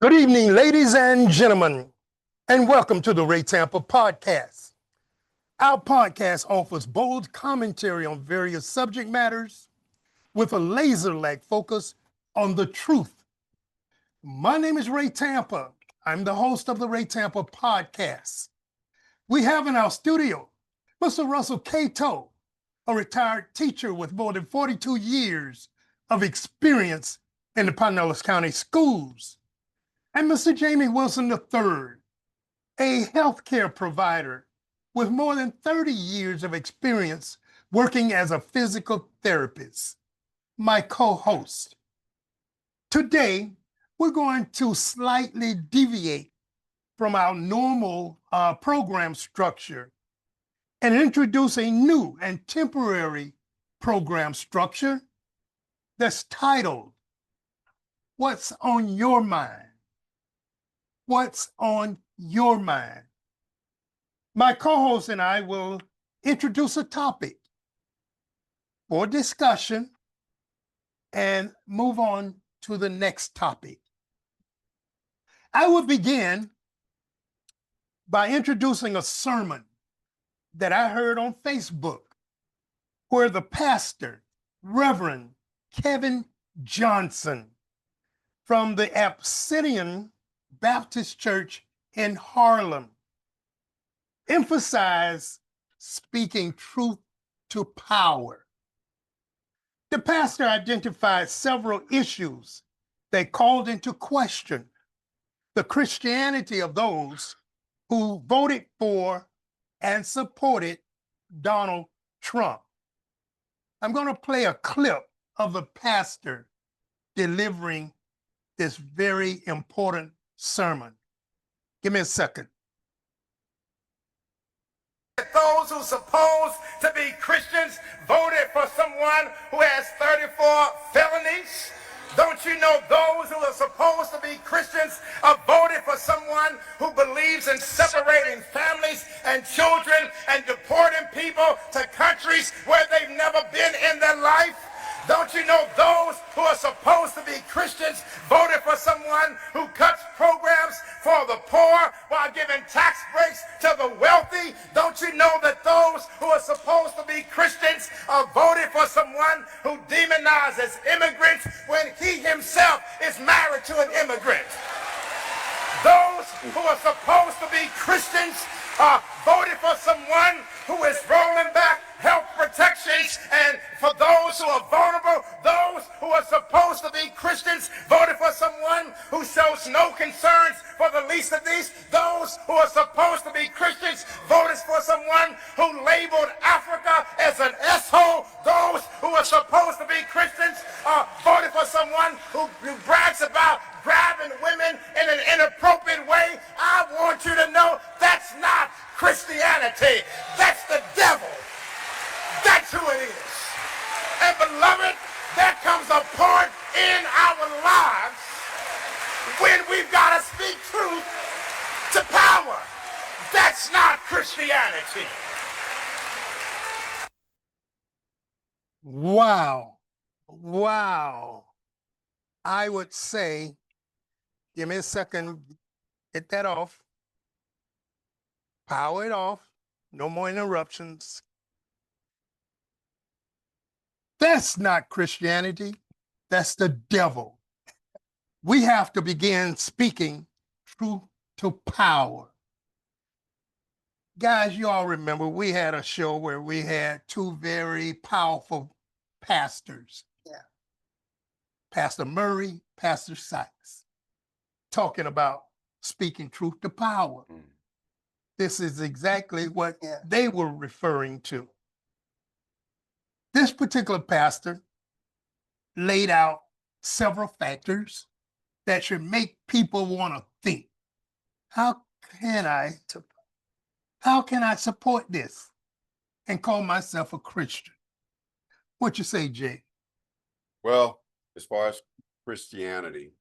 Good evening, ladies and gentlemen, and welcome to the Ray Tampa Podcast. Our podcast offers bold commentary on various subject matters with a laser-like focus on the truth. My name is Ray Tampa. I'm the host of the Ray Tampa Podcast. We have in our studio Mr. Russell Cato, a retired teacher with more than 42 years of experience in the Pinellas County schools. And Mr. Jamie Wilson III, a healthcare provider with more than 30 years of experience working as a physical therapist, my co-host. Today, we're going to slightly deviate from our normal program structure and introduce a new and temporary program structure that's titled, What's on Your Mind? What's on your mind? My co-host and I will introduce a topic for discussion and move on to the next topic. I will begin by introducing a sermon that I heard on Facebook where the pastor, Reverend Kevin Johnson from the Obsidian Baptist Church in Harlem emphasize speaking truth to power. The pastor identified several issues that called into question the Christianity of those who voted for and supported Donald Trump. I'm going to play a clip of the pastor delivering this very important sermon. Give me a second. Those who supposed to be Christians voted for someone who has 34 felonies. Don't you know those who are supposed to be Christians are voted for someone who believes in separating families and children and deporting people to countries where they've never been in their life? Don't you know those who are supposed to be Christians voted for someone who cuts programs for the poor while giving tax breaks to the wealthy? Don't you know that those who are supposed to be Christians are voted for someone who demonizes immigrants when he himself is married to an immigrant? Those who are supposed to be Christians are voted for someone who is rolling back health protections, and for those who are vulnerable, those who are supposed to be Christians voted for someone who shows no concerns for the least of these. Those who are supposed to be Christians voted for someone who labeled Africa as an S-hole. Those who are supposed to be Christians voted for someone who brags about grabbing women in an inappropriate way. I want you to know that's not Christianity. That's the devil. That's who it is. And beloved, there comes a point in our lives when we've got to speak truth to power. That's not Christianity. Wow. I would say, give me a second, get that off. Power it off. No more interruptions. That's not Christianity. That's the devil. We have to begin speaking truth to power. Guys, you all remember we had a show where we had two very powerful pastors. Yeah. Pastor Murray, Pastor Sykes, talking about speaking truth to power. This is exactly what they were referring to. This particular pastor laid out several factors that should make people want to think, how can I support this and call myself a Christian? What you say, Jay? Well, as far as Christianity,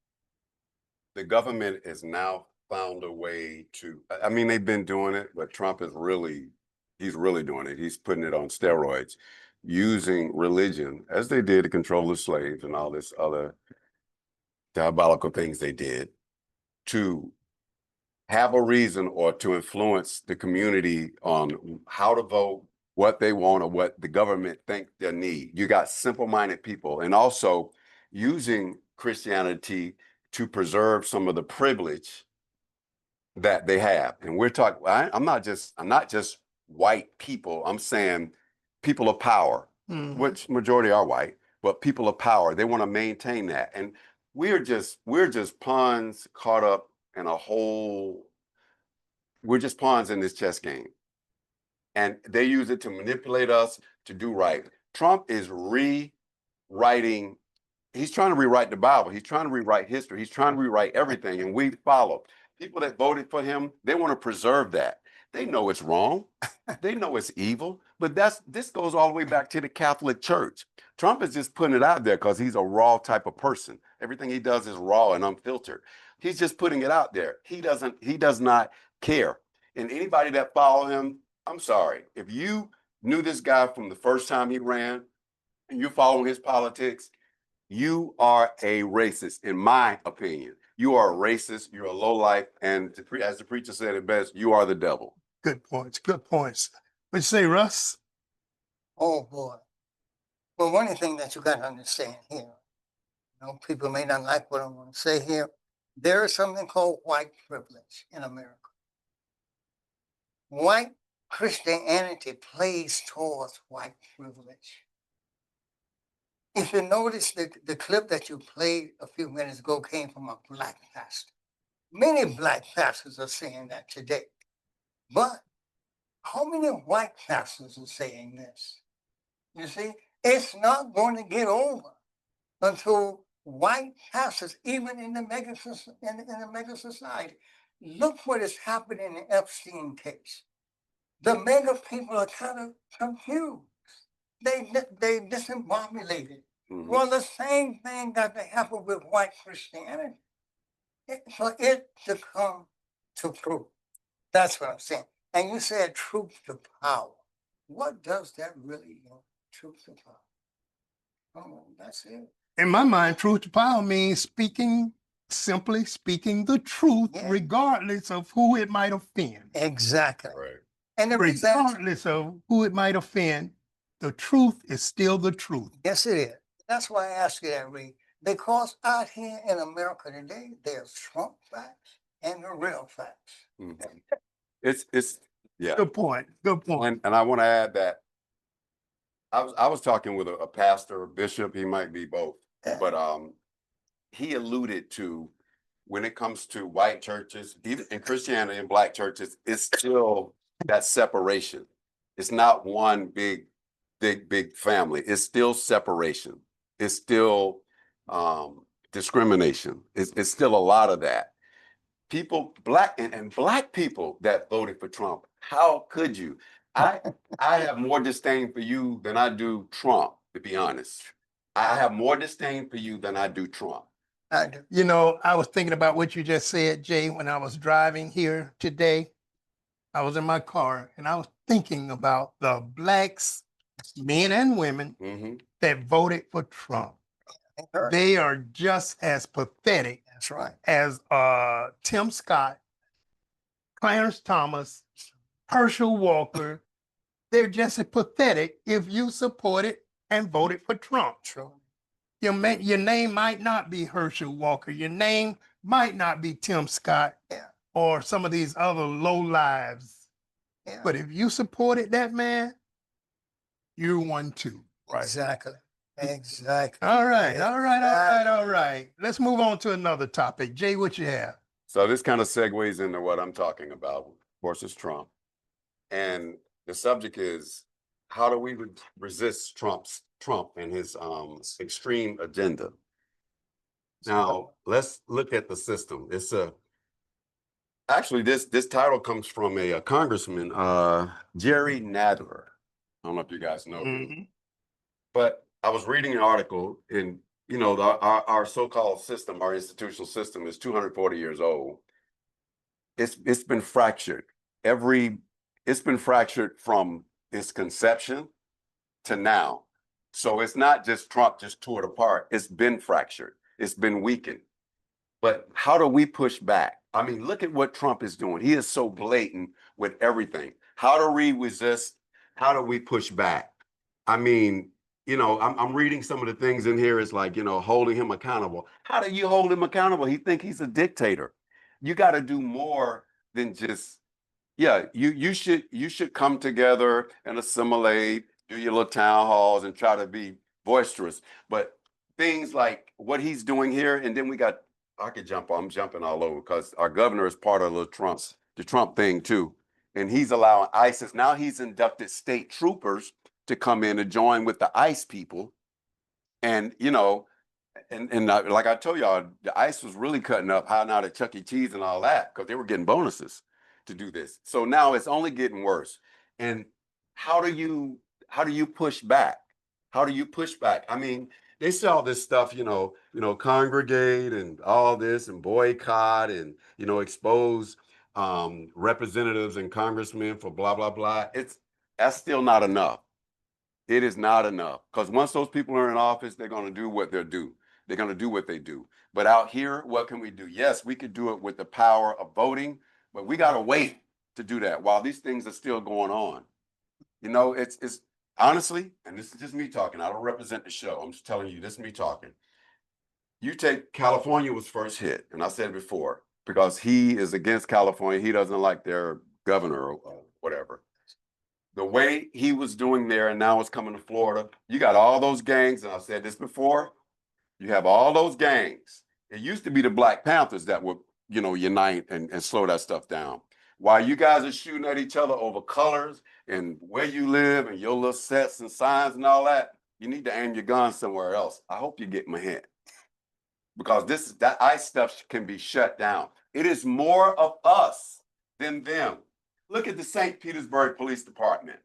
the government has now found a way to, I mean, they've been doing it, but Trump is he's really doing it. He's putting it on steroids, using religion as they did to control the slaves and all this other diabolical things they did. to have a reason or to influence the community on how to vote, what they want, or what the government think they need. You got simple-minded people, and also using Christianity to preserve some of the privilege that they have. And we're talking, I'm not just white people. I'm saying people of power, which majority are white, but people of power. They want to maintain that, and we're just pawns caught up in a whole. We're just pawns in this chess game, and they use it to manipulate us to do right. Trump is rewriting. He's trying to rewrite the Bible. He's trying to rewrite history. He's trying to rewrite everything, and we follow. People that voted for him, they want to preserve that. They know it's wrong. They know it's evil, but this goes all the way back to the Catholic Church. Trump is just putting it out there because he's a raw type of person. Everything he does is raw and unfiltered. He's just putting it out there. He does not care. And anybody that follow him, I'm sorry. If you knew this guy from the first time he ran and you're following his politics, you are a racist, in my opinion. You are a racist, you're a lowlife, and as the preacher said it best, you are the devil. Good points, good points. What you say, Russ? Oh boy. Well, one thing that you got to understand here, people may not like what I'm going to say here. There is something called white privilege in America. White Christianity plays towards white privilege. If you notice the clip that you played a few minutes ago came from a black pastor. Many black pastors are saying that today. But how many white pastors are saying this? You see, it's not going to get over until white pastors, even in the mega society. Look what is happening in the Epstein case. The mega people are kind of confused. They discombobulated. Well, the same thing got to happen with white Christianity. For it to come to truth. That's what I'm saying. And you said truth to power. What does that really mean? Truth to power. Oh, that's it. In my mind, truth to power means simply speaking the truth, regardless of who it might offend. Exactly. Right. And regardless of who it might offend, the truth is still the truth. Yes, it is. That's why I ask you that, Reed. Because out here in America today, there's Trump facts and the real facts. It's yeah. Good point. Good point. And I want to add that I was talking with a pastor, a bishop, he might be both, but he alluded to when it comes to white churches, even in Christianity and black churches, it's still that separation. It's not one big family. It's still separation. It's still discrimination. It's still a lot of that. People, black and black people that voted for Trump, how could you? I have more disdain for you than I do Trump, to be honest. I have more disdain for you than I do Trump. You know, I was thinking about what you just said, Jay, when I was driving here today. I was in my car and I was thinking about the blacks, men and women, that voted for Trump. They are just as pathetic as Tim Scott, Clarence Thomas, Herschel Walker. They're just as pathetic if you supported and voted for Trump. Your name might not be Herschel Walker. Your name might not be Tim Scott or some of these other low lives. But if you supported that man, you're one too. Right. Exactly. All right. Let's move on to another topic. Jay, what you have? So this kind of segues into what I'm talking about. Of course, it's Trump. And the subject is, how do we resist Trump and his extreme agenda? Now, let's look at the system. It's actually this title comes from a congressman, Jerry Nadler. I don't know if you guys know him, but I was reading an article, and our so-called system, our institutional system, is 240 years old. It's been fractured. It's been fractured from its conception to now. So it's not just Trump just tore it apart. It's been fractured. It's been weakened. But how do we push back? I mean, look at what Trump is doing. He is so blatant with everything. How do we resist? How do we push back? I mean, I'm reading some of the things in here. It's like, holding him accountable. How do you hold him accountable? He think he's a dictator. You got to do more than just, yeah, you should come together and assimilate, do your little town halls and try to be boisterous. But things like what he's doing here, and then I'm jumping all over because our governor is part of the Trump thing too. And he's allowing ISIS. Now he's inducted state troopers to come in and join with the ICE people. And, like I told y'all, the ICE was really cutting up hiding out at Chuck E. Cheese and all that because they were getting bonuses to do this. So now it's only getting worse. And how do you push back? How do you push back? I mean, they say all this stuff, congregate and all this and boycott and, expose representatives and congressmen for blah, blah, blah. That's still not enough. It is not enough because once those people are in office, they're going to do what they do. They're going to do what they do. But out here, what can we do? Yes, we could do it with the power of voting, but we got to wait to do that while these things are still going on. It's honestly, and this is just me talking. I don't represent the show. I'm just telling you, this is me talking. You take California was first hit, and I said it before, because he is against California. He doesn't like their governor or whatever. The way he was doing there, and now it's coming to Florida. You got all those gangs, and I've said this before. You have all those gangs. It used to be the Black Panthers that would, unite and slow that stuff down. While you guys are shooting at each other over colors and where you live and your little sets and signs and all that, you need to aim your gun somewhere else. I hope you get my hint. Because that ICE stuff can be shut down. It is more of us than them. Look at the St. Petersburg Police Department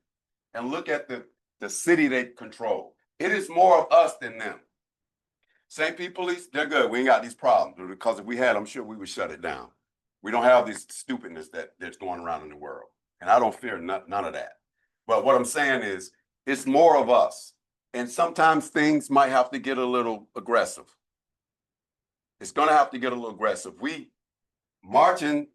and look at the city they control. It is more of us than them. St. Pete Police, they're good. We ain't got these problems because if we had, I'm sure we would shut it down. We don't have this stupidness that's going around in the world. And I don't fear none of that. But what I'm saying is it's more of us. And sometimes things might have to get a little aggressive. It's going to have to get a little aggressive. We marching,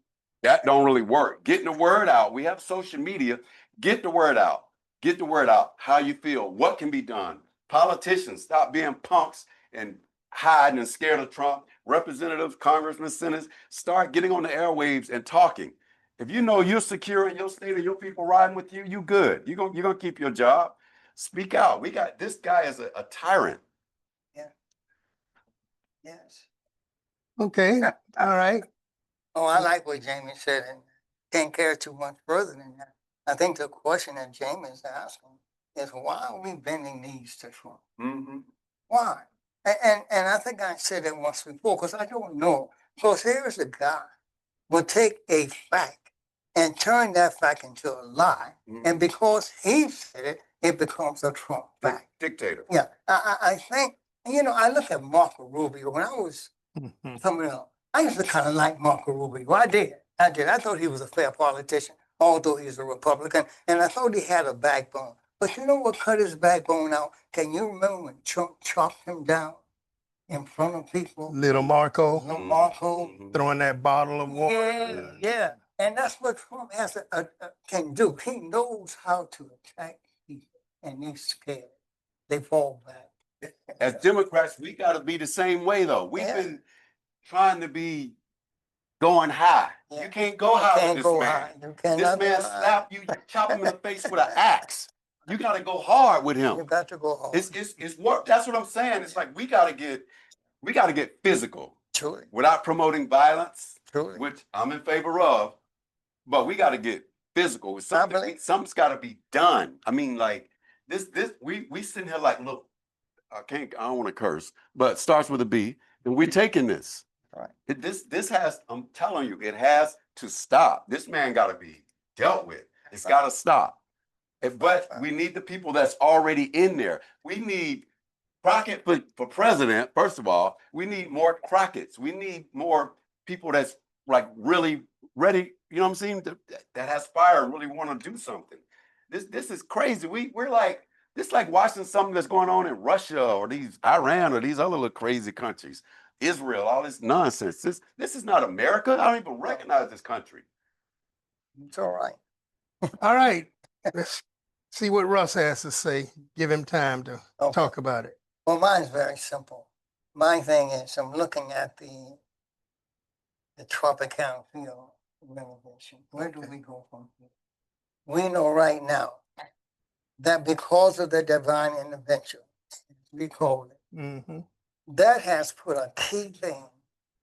that don't really work. Getting the word out. We have social media. Get the word out. Get the word out. How you feel. What can be done. Politicians, stop being punks and hiding and scared of Trump. Representatives, congressmen, senators, start getting on the airwaves and talking. If you know you're secure in your state and your people riding with you, you good. You're gonna keep your job. Speak out. We got this guy is a tyrant. Yeah. Yes. Okay. All right. Oh, I like what Jamie said, and can't carry too much further than that. I think the question that Jamie is asking is why are we bending knees to Trump? Mm-hmm. Why? And I think I said that once before because I don't know. Because here's a guy will take a fact and turn that fact into a lie. Mm-hmm. And because he said it, it becomes a Trump fact. Dictator. Yeah. I think, I look at Marco Rubio. When I was coming up, I used to kind of like Marco Rubio. I did. I thought he was a fair politician, although he's a Republican. And I thought he had a backbone. But you know what cut his backbone out? Can you remember when Trump chopped him down in front of people? Little Marco. Little Marco. Throwing that bottle of water. Yeah. And that's what Trump can do. He knows how to attack people, and they're scared. They fall back. As Democrats, we got to be the same way, though. We've been trying to be going high. Yeah. You can't go high with this man. This man slap you, chop him in the face with an axe. You got to go hard with him. You got to go hard. It's work. That's what I'm saying. It's like we got to get physical. Truly. Without promoting violence, truly, which I'm in favor of, but we got to get physical. Something's got to be done. I mean, like this we sitting here like, look, I don't want to curse, but it starts with a B, and we're taking this. Right. I'm telling you, it has to stop. This man got to be dealt with. It's got to stop. But we need the people that's already in there. We need Crockett for president. First of all, we need more Crockett's. We need more people that's like really ready. You know what I'm saying? That has fire and really want to do something. This is crazy. We're like this, like watching something that's going on in Russia or these Iran or these other little crazy countries. Israel, all this nonsense. This is not America. I don't even recognize this country. It's all right. All right. Let's see what Russ has to say. Give him time to Okay. talk about it. Well, mine's very simple. My thing is I'm looking at the Tropicana field renovation. Where do we go from here? We know right now that because of the divine intervention, we call it, Mm-hmm. that has put a key thing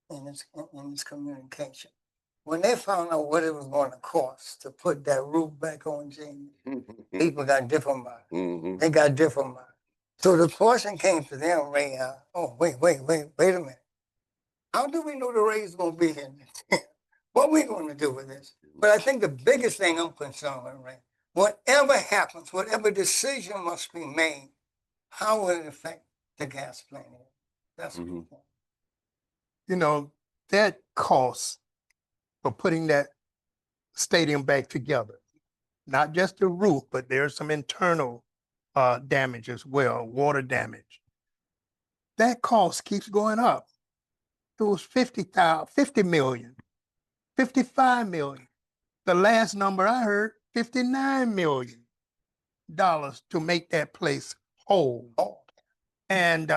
in its communication. When they found out what it was going to cost to put that roof back on, Jamie, people got different minds. Mhm. They got different minds. So the question came to them, Ray, wait a minute. How do we know the Rays going to be here next year? What are we going to do with this? But I think the biggest thing I'm concerned with, Ray, whatever happens, whatever decision must be made, how will it affect the gas plant? That's what I'm saying. You know, that cost for putting that stadium back together, not just the roof, but there's some internal damage as well, water damage. That cost keeps going up. It was 50 million, 55 million. The last number I heard, $59 million to make that place whole. Oh, And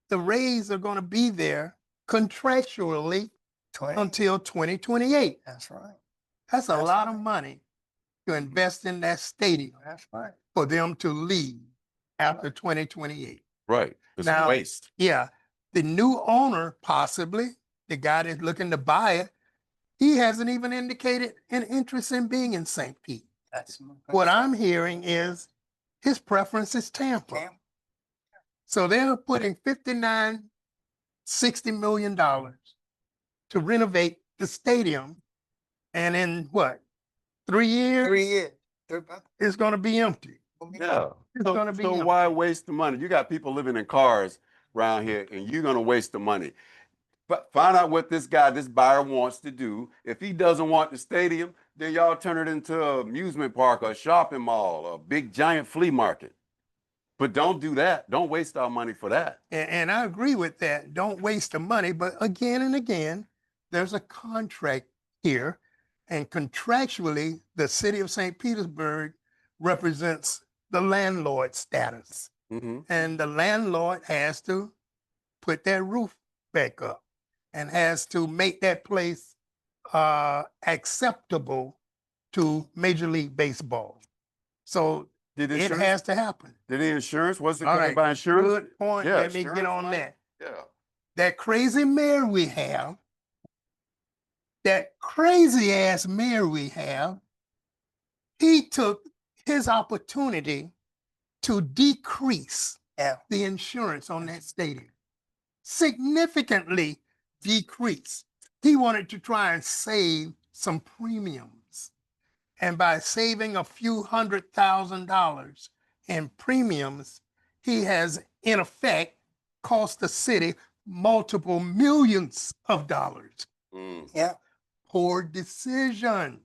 the Rays are going to be there contractually 20. until 2028. That's right. That's a That's lot of right. money to invest in that stadium That's right. for them to leave after 2028. Right. It's Now- a waste. Yeah, the new owner, possibly, the guy that's looking to buy it, he hasn't even indicated an interest in being in St. Pete. That's my What concern. I'm hearing is his preference is Tampa. Tampa. So they're putting $60 million to renovate the stadium. And in what, 3 years, 3 years. it's going to be empty. Yeah. It's So, gonna be so empty. why waste the money? You got people living in cars around here and you're going to waste the money. But find out what this buyer wants to do. If he doesn't want the stadium, then y'all turn it into an amusement park, a shopping mall, a big giant flea market. But don't do that. Don't waste our money for that. And I agree with that. Don't waste the money. But again and again, there's a contract here. And contractually, the city of St. Petersburg represents the landlord status. Mm-hmm. And the landlord has to put that roof back up and has to make that place acceptable to Major League Baseball. So Did it insurance, has to happen. did the insurance? Was it All covered right, by insurance? good point. Yeah, Let me get insurance on money. that. Yeah. That crazy mayor we have, that crazy ass mayor we have, he took his opportunity to decrease Yeah. the insurance on that stadium. Significantly decrease. He wanted to try and save some premiums. And by saving a few $100,000 in premiums, he has, in effect, cost the city multiple millions of dollars. Mm. Yeah. Poor decision.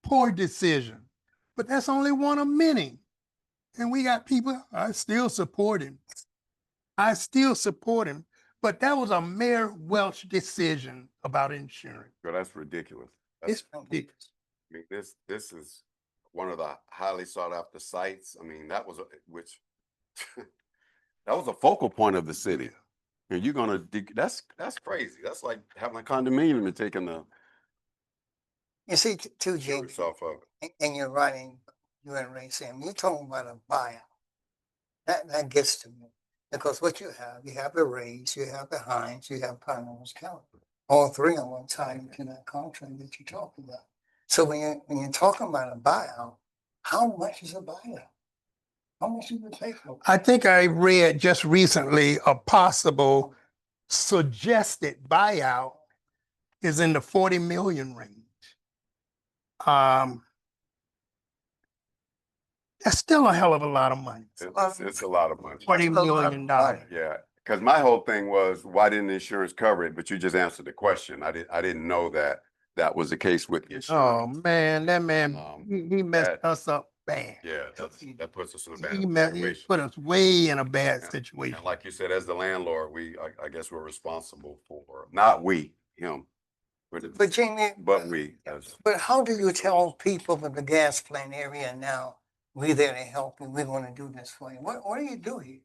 Poor decision. But that's only one of many. And we got people, I still support him. I still support him. But that was a Mayor Welch decision about insurance. Girl, that's ridiculous. That's, It's ridiculous. I mean, this is one of the highly sought after sites. I mean, that was that was a focal point of the city. And you're gonna that's crazy. That's like having a condominium and taking the You see, too, Jamie, insurance off of it. and you're writing, you and Ray Sam, you're talking about a buyout. That gets to me. Because what you have the Rays, you have the Hines, you have Pinehurst County. All three of them tied into that contract that you're talking about. So when you're talking about a buyout, how much is a buyout? How much do you pay for it? I think I read just recently a possible suggested buyout is in the 40 million range. That's still a hell of a lot of money. It's a lot of money. $40 That's a lot of million. money. Yeah, because my whole thing was why didn't the insurance cover it? But you just answered the question. I didn't know that was the case with the Oh insurance. man, that man, Um, he messed that- us up bad. Yeah, that puts us in a bad He situation. put us way in a bad And- situation. And like you said, as the landlord, I guess we're responsible for, not we, him. But Jamie, But we, as, but how do you tell people in the gas plant area now, we're there to help you, we're gonna do this for you? What do you do here?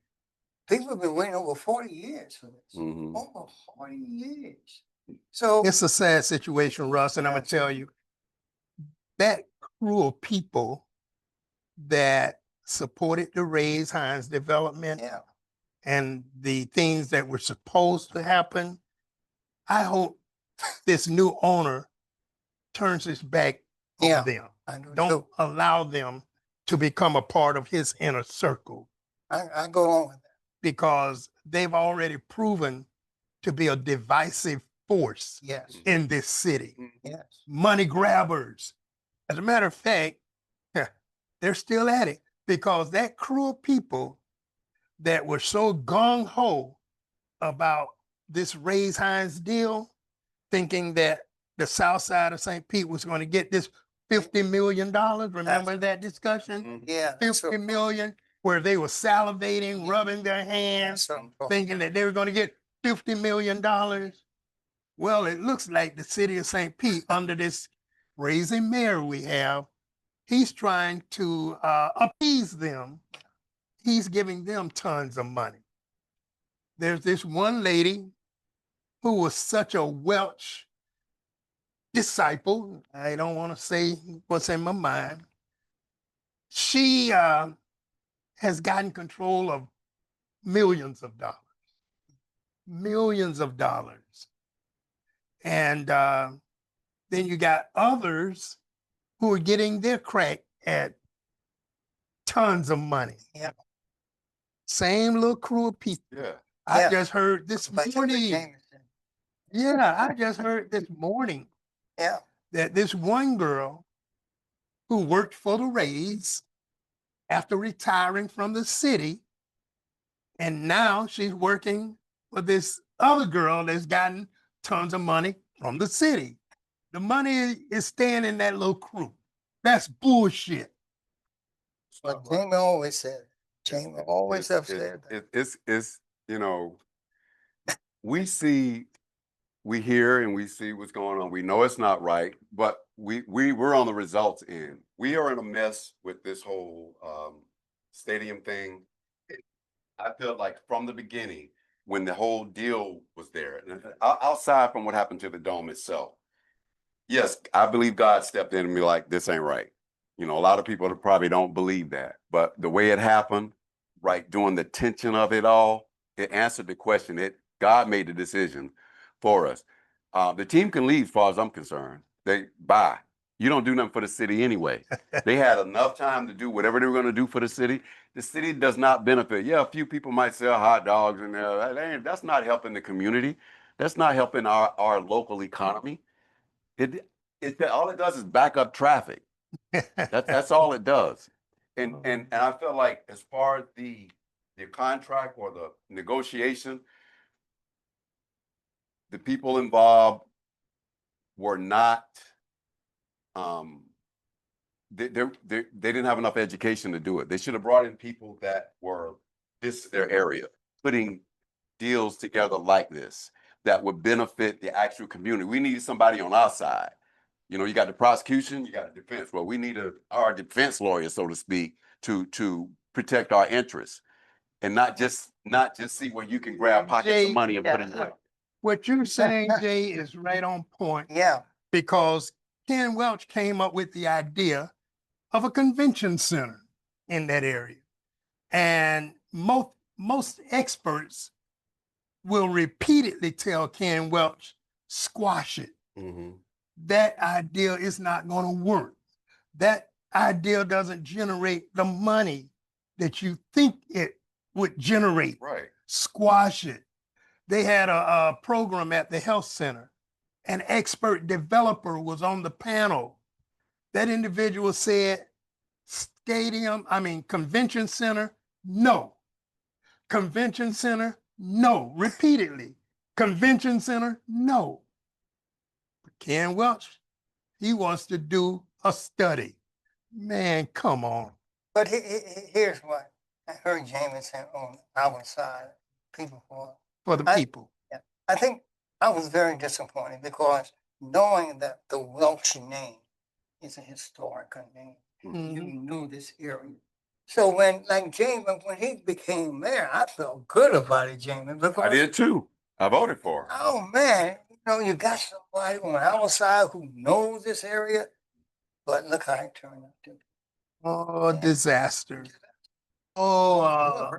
People have been waiting over 40 years for this. Mhm. Over 40 years. So, It's a sad situation, Russ, and I'm gonna tell you, that crew of people that supported the Raise Hines development yeah, and the things that were supposed to happen, I hope this new owner turns his back Yeah. on them. I do Don't too. allow them to become a part of his inner circle I go along with that. because they've already proven to be a divisive force Yes, in this city. yes. Money grabbers. As a matter of fact, they're still at it because that crew of people that were so gung ho about this Raise Hines deal, thinking that the south side of St. Pete was going to get this $50 million. Remember that discussion? Yeah. 50 million, where they were salivating, rubbing their hands, thinking that they were going to get $50 million. Well, it looks like the city of St. Pete, under this raising mayor we have, he's trying to appease them. He's giving them tons of money. There's this one lady who was such a Welch disciple. I don't want to say what's in my mind. She has gotten control of millions of dollars. Millions of dollars. And then you got others who are getting their crack at tons of money. Yeah. Same little crew of people. yeah. I Yeah. just heard this morning. Yeah, I just heard this morning Yeah. that this one girl who worked for the Rays after retiring from the city, and now she's working for this other girl that's gotten tons of money from the city. The money is staying in that little crew. That's bullshit. But Jamie always said, Jamie always have said that. It's, you know, we hear and we see what's going on. We know it's not right, but we're on the results end. We are in a mess with this whole stadium thing. I feel like from the beginning, when the whole deal was there, and outside from what happened to the dome itself, yes, I believe God stepped in and be like, this ain't right. You know, a lot of people probably don't believe that, but the way it happened, right, during the tension of it all, it answered the question. God made the decision for us. The team can leave as far as I'm concerned. Bye. You don't do nothing for the city anyway. They had enough time to do whatever they were going to do for the city. The city does not benefit. Yeah, a few people might sell hot dogs in there. That's not helping the community. That's not helping our local economy. All it does is back up traffic. That's all it does. And I feel like as far as the contract or the negotiation, the people involved were not they didn't have enough education to do it. They should have brought in people that were their area, putting deals together like this that would benefit the actual community. We needed somebody on our side. You know, you got the prosecution, you got the defense. Well, we need our defense lawyer, so to speak, to protect our interests, and not just see where you can grab pockets of money and put it in. What you're saying, Jay, is right on point. Yeah. Because Ken Welch came up with the idea of a convention center in that area. And most experts will repeatedly tell Ken Welch, squash it. Mm-hmm. That idea is not going to work. That idea doesn't generate the money that you think it would generate. Right. Squash it. They had a program at the health center. An expert developer was on the panel. That individual said, convention center, no. Convention center, no. Repeatedly. Convention center, no. But Ken Welch, he wants to do a study. Man, come on. But here's what I heard Jameson on our side, people For the I- people. Yeah, I think I was very disappointed because knowing that the Welsh name is a historical name, you Mhm. knew this area. So when, like Jamin, when he became mayor, I felt good about it, Jamin, because I did too. I voted for him. oh man, you got somebody on our side who knows this area. But look how it turned out to be. Oh, Yeah. disaster. Oh,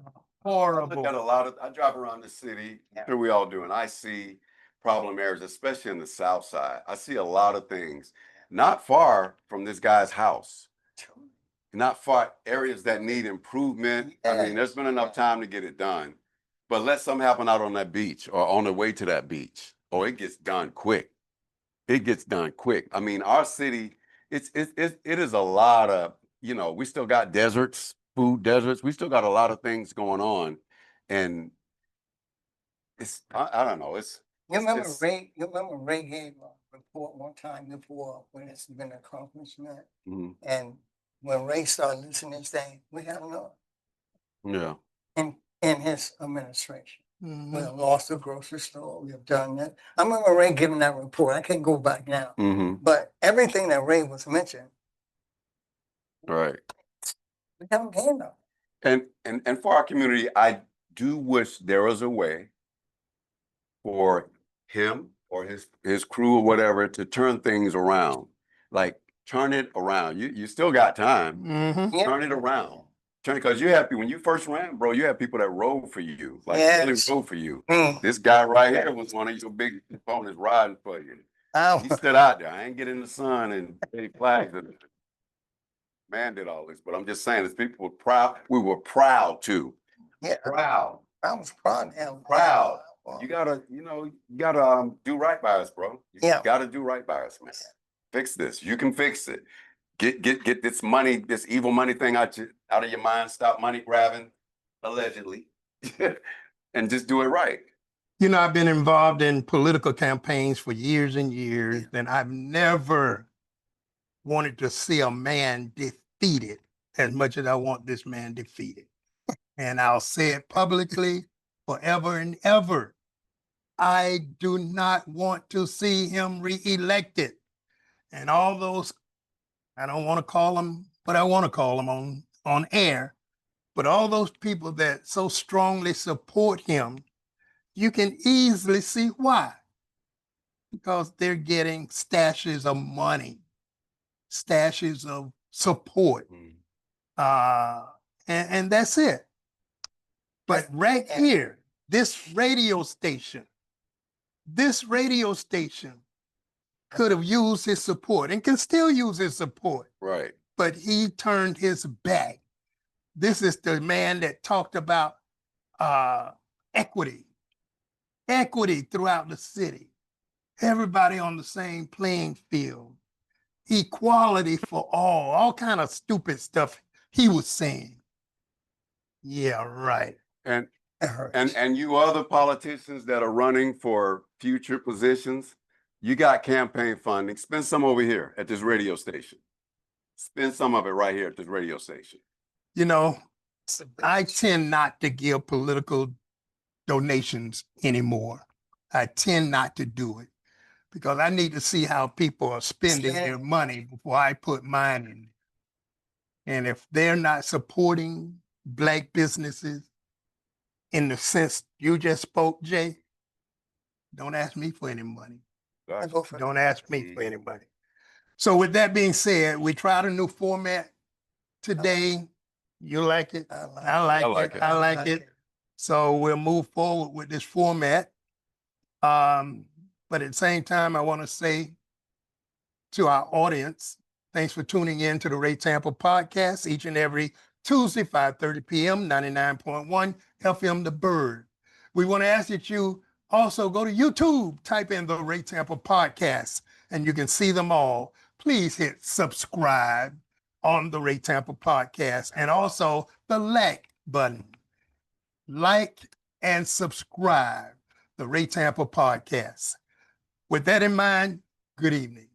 horrible. Got a lot of. I drive around the city. Yeah. Sure, we all do, and I see problem areas, especially in the South Side. I see a lot of things not far from this guy's house. Not far areas that need improvement. I mean, there's been enough time to get it done, but let something happen out on that beach or on the way to that beach. Oh, it gets done quick. It gets done quick. I mean, our city, it is a lot of, we still got deserts, food deserts. We still got a lot of things going on, and I don't know. You remember it's- Ray gave a report one time before when it's been an accomplishment, Mhm. and when Ray started listening, saying we have enough Yeah. in his administration. Mhm. We have lost the grocery store. We have done that. I remember Ray giving that report. I can't go back now, Mm-hmm. but everything that Ray was mentioning, Right. we haven't gained on. And for our community, I do wish there was a way for him or his crew or whatever to turn things around. Like turn it around. You still got time. Mhm. Yeah. Turn it around. Turn it, because you have when you first ran, bro, you had people that rode for you. Like really Yes. rode for you. Mm. This guy right here was one of your big opponents riding for you. Oh, He stood out there. I ain't get in the sun and wave flags. And man did all this, but I'm just saying, as people were proud, we were proud too. yeah. Proud. I was proud of him. Proud. You gotta, do right by us, bro. You Yeah. gotta do right by us, man. Fix this. You can fix it. Get this money, this evil money thing out of your mind. Stop money grabbing, allegedly, and just do it right. I've been involved in political campaigns for years and years, and I've never wanted to see a man defeated as much as I want this man defeated. And I'll say it publicly forever and ever. I do not want to see him reelected. And all those, I don't want to call them, but I want to call them on air, but all those people that so strongly support him, you can easily see why. Because they're getting stashes of money, stashes of support. And that's it. But right here, this radio station could have used his support and can still use his support. Right. But he turned his back. This is the man that talked about equity throughout the city. Everybody on the same playing field. Equality for all kind of stupid stuff he was saying. Yeah, right. And you other politicians that are running for future positions, you got campaign funding. Spend some over here at this radio station. Spend some of it right here at this radio station. I tend not to give political donations anymore. I tend not to do it because I need to see how people are spending their money before I put mine in. And if they're not supporting Black businesses in the sense you just spoke, Jay, don't ask me for any money. Don't ask me for any money. So with that being said, we tried a new format today. You like it? I like it. So we'll move forward with this format. But at the same time, I want to say to our audience, thanks for tuning in to the Ray Tampa podcast each and every Tuesday, 5:30 p.m., 99.1 FM The Bird. We want to ask that you also go to YouTube, type in the Ray Tampa podcast, and you can see them all. Please hit subscribe on the Ray Tampa podcast and also the like button. Like and subscribe the Ray Tampa podcast. With that in mind, good evening.